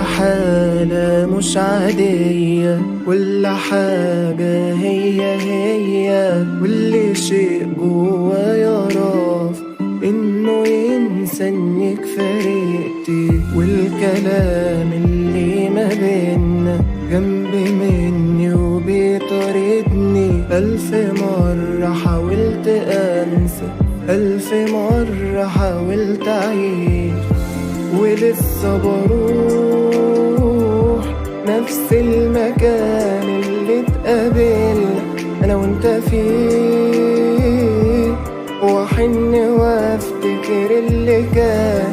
حالة مش عادية، كل حاجة هي واللي شيء جوايا رافض إنه ينسى إنك فارقتي، والكلام اللي ما بينا جنب مني وبيطاردني. ألف مرة حاولت أنسى، ألف مرة حاولت أعيش، ولسه بروح نفس المكان اللي اتقابلنا أنا وأنت فيه، وأحن وأفتكر اللي كان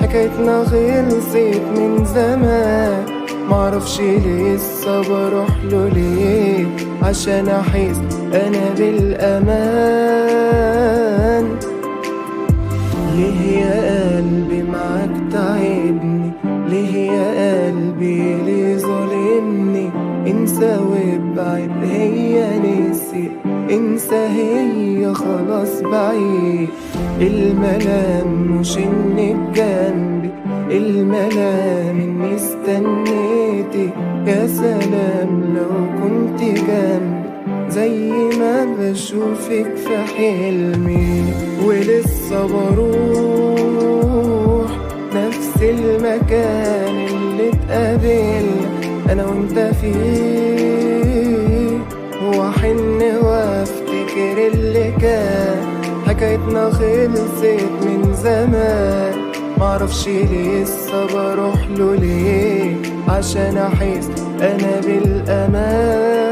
حكايتنا خلصت من زمان. معرفش لسه بروحله ليه عشان أحس أنا بالأمان. ليه يا قلبي معاك تعبني، ليه يا قلبي ليه ظالمني؟ انسى وابعد، هي نسي انسى، هي خلاص بعيد. الملام مش انك جنبي، الملام اني استنيتي. يا سلام لو كنت جنبي زي ما بشوفك في حلمي، ولسه بروح نفس المكان اللي اتقابلنا أنا وأنت فيه، وأحن وأفتكر اللي كان حكايتنا خلصت من زمان. معرفش لسه بروحله ليه عشان أحس أنا بالأمان،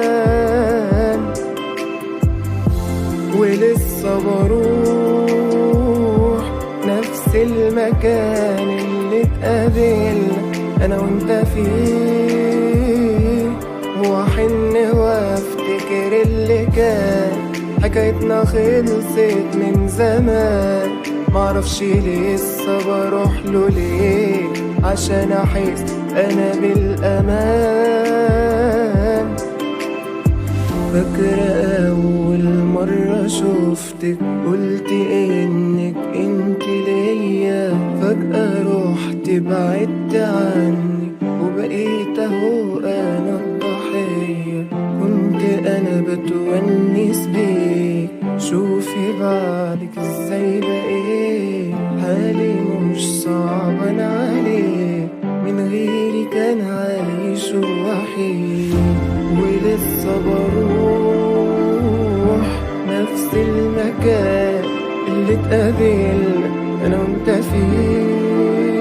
ولسه بروح نفس المكان اللي اتقابلنا أنا وأنت فيه، وأحن وأفتكر اللي كان حكايتنا خلصت من زمان. معرفش لسه بروحله ليه عشان أحس أنا بالأمان. فاكرة أول مرة شوفتك قلت إنك انت ليا، فجأة رحت بعدت عني وبقيت أهو أنا الضحية. كنت أنا بتونس بيك، شوفي بعدك ازاي بقيت، حالي مش صعبان عليك، من غيري كان عايش وحيد. ولسه بروح نفس المكان اللي اتقابلنا انا وانت فيه،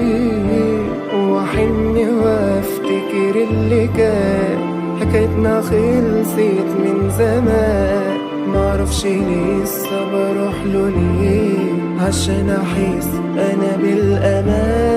واحن وافتكر اللي كان حكايتنا خلصت من زمان. معرفش لسه بروحله ليه عشان احس انا بالامان.